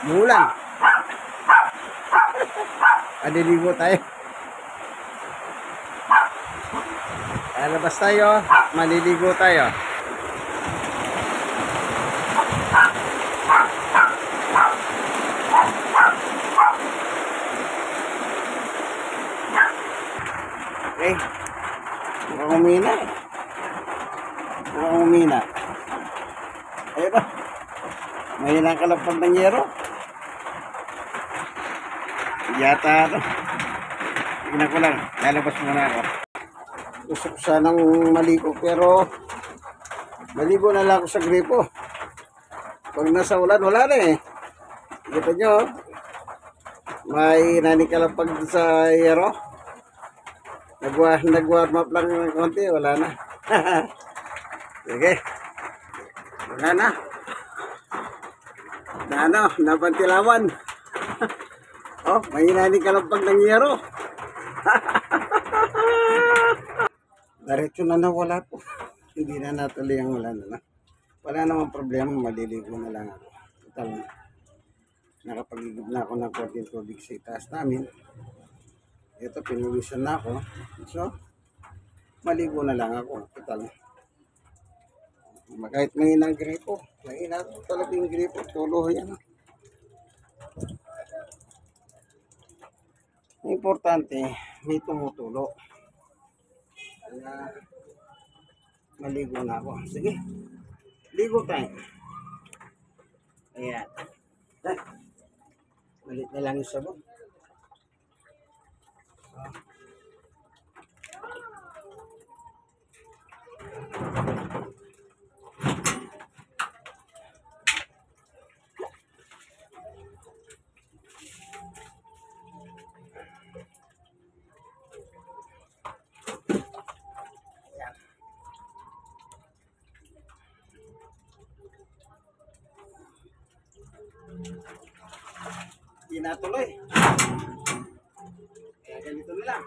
Mulan. Aliligo tayo. Lalabas tayo. Maliligo tayo. Okay. Mukhang umina. Mukhang umina. Ayun ba? Mahina ka lang pag ng yero. Yata ito. Tignan ko lang. Lalabas muna ako. Gusto ko sanang maligo pero maligo na lang ako sa gripo. Pag nasa ulan, wala na eh. Kita nyo, may nanikalampag sa yero. Nag-warm up lang ng konti, wala na. Sige. Wala na. Na napantilawan. Oh, may nanikalampag ng yero. Diretso na nawala po. Hindi na natuloy ang ulan na. Wala namang problema, maliligo na lang ako. Total, nakapag-igib na ako ng konting tubig sa itaas namin. Ito, pinuwisan na ako. So, maligo na lang ako. Total, kahit mahina ang gripo. Mahina talaga yung gripo. Tulo yan. Importante, may tumutulo. Kaya, maligo na ako. Sige, ligo tayo. Ayan. Malit na lang yung sabon. Hindi natuloy. Kaya ganito na lang.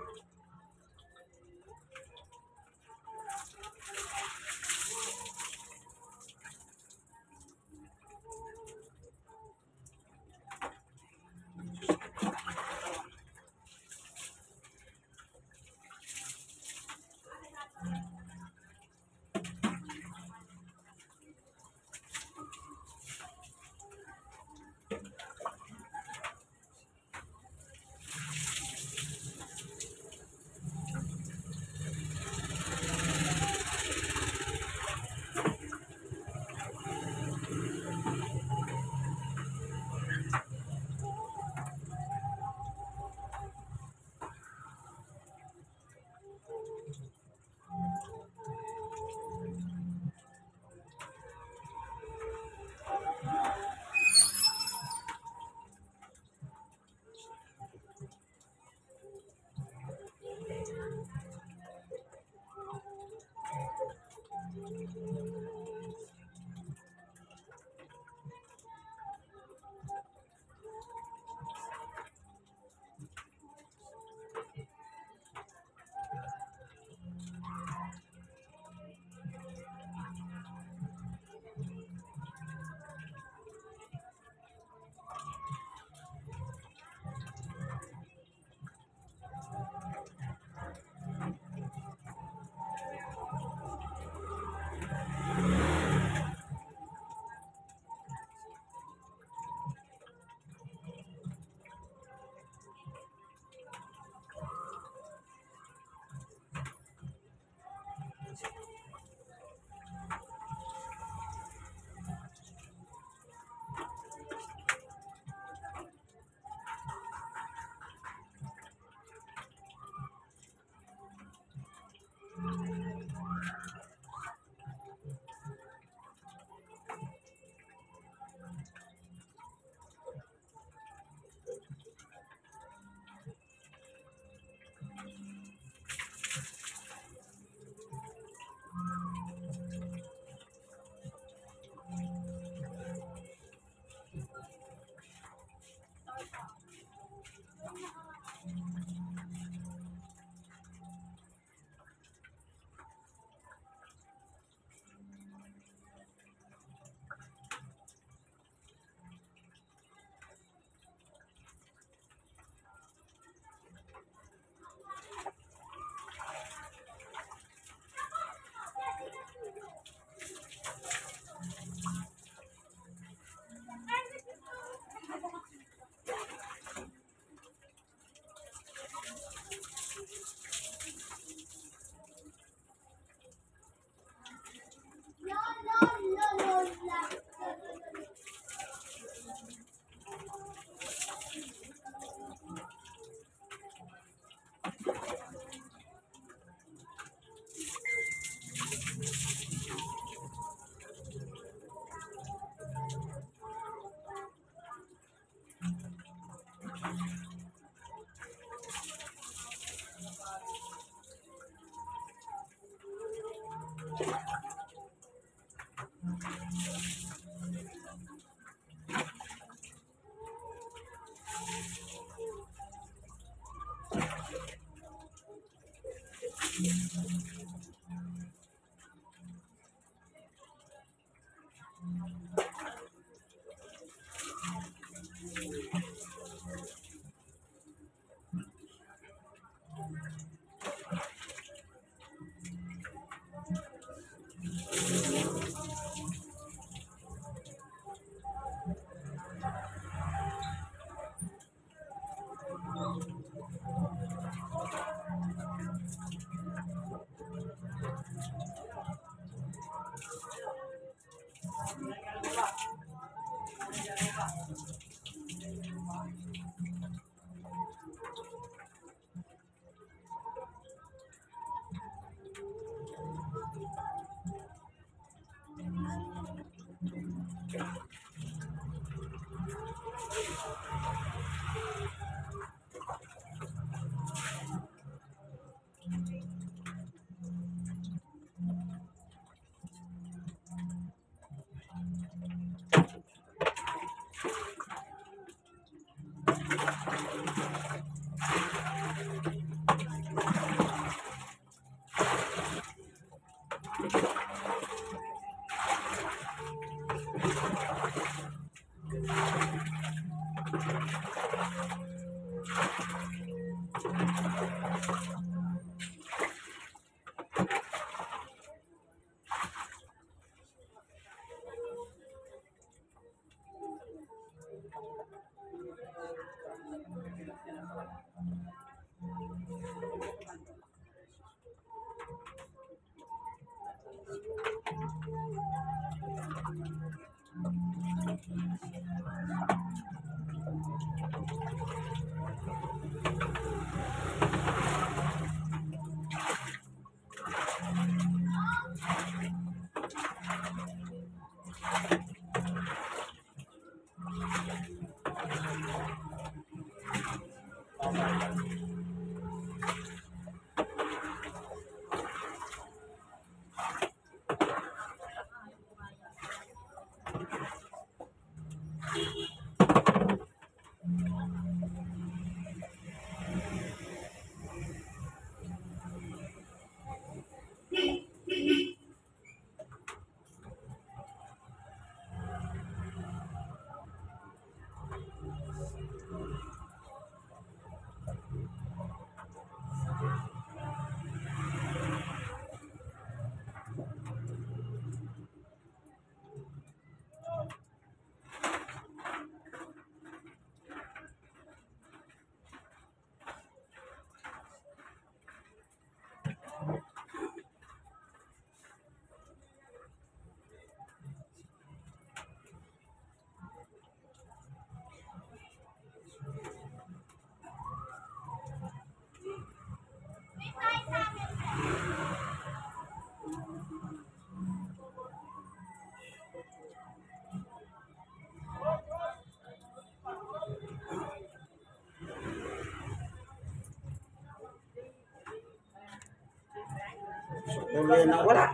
Tuloy na wala.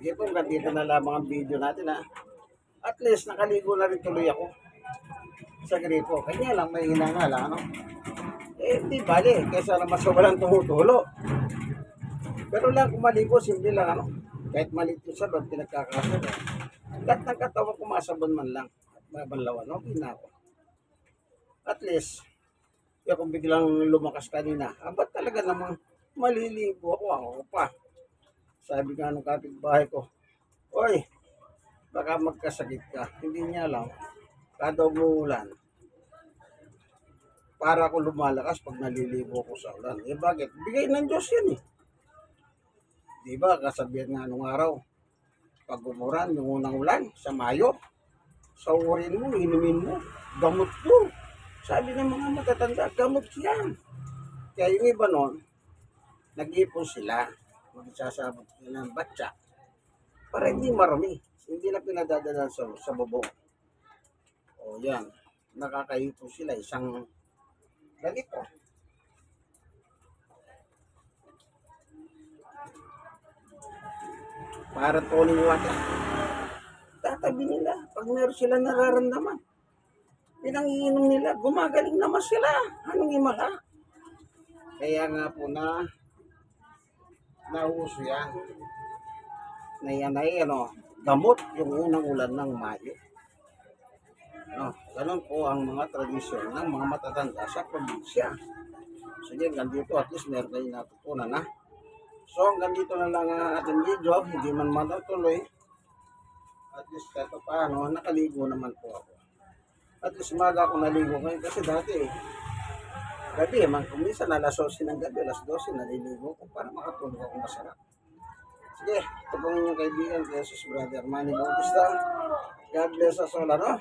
Sige po, hanggang dito na lamang ang video natin ha. At least nakaligo na rin tuloy ako sa gripo. Kanya lang may hinanga lang ano. Eh di bali, kaysa naman sa walang tumutulo. Pero lang kung maligo, simple lang ano. Kahit maliit yung sabon, pinagkakasal. Lahat ng katawan kumasabon man lang. At mabanlawan, okay na ako. At least, kung biglang lumakas kanina, ba't talaga namang maliligo ako pa. Sabi nga nung kapitbahay ko, oy, baka magkasakit ka. Hindi niya alam, kada umuulan, para ako lumalakas pag naliligo ko sa ulan. Eh bakit? Bigay ng Diyos yan eh. Diba, kasabihan nga nung araw, pag umuran, yung unang ulan, sa Mayo, saurin mo, inumin mo, gamot to. Sabi ng mga matatanda, gamot yan. Kaya yung iba nun, nag-ipon sila, magsasabot sila ng batya, para hindi marami, hindi na pinadadala sa bubong. O yan, nakakaipon sila, isang ganito. Para tuling water. Tatabi nila, pag meron sila nararamdaman, pinangiinom nila, gumagaling naman sila. Anong imala? Kaya nga po nauso yan. Na yan ay gamot yung unang ulan ng Mayo. Ganun po ang mga tradisyon ng mga matatanda sa probinsya. Sige, hanggang dito at least meron kayo natutunan ha. So hanggang dito na lang ang ating video. Hindi man matutuloy. At least kahit paano, nakaligo naman po ako. At least maga ako naligo ngayon kasi dati gabi, minsan alas 11 ng gabi, alas 12 naliligo ko para makatulog ako masarap. Sige, ito po yung kaibigan, Jesus Brother Manny Bautista. God bless us all, ano?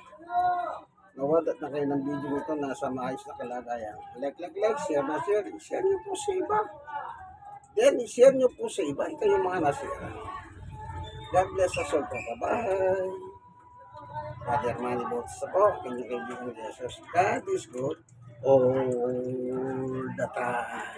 Nawadat na kayo ng video nito nasa maayos na kalagayan. Like, share na share. I-share nyo po sa iba. Then, i-share nyo po sa iba. Ito yung mga nasira. God bless us all po. Bye-bye. Brother Manny Bautista po. Kanyang kaibigan, Jesus. God is good all the time.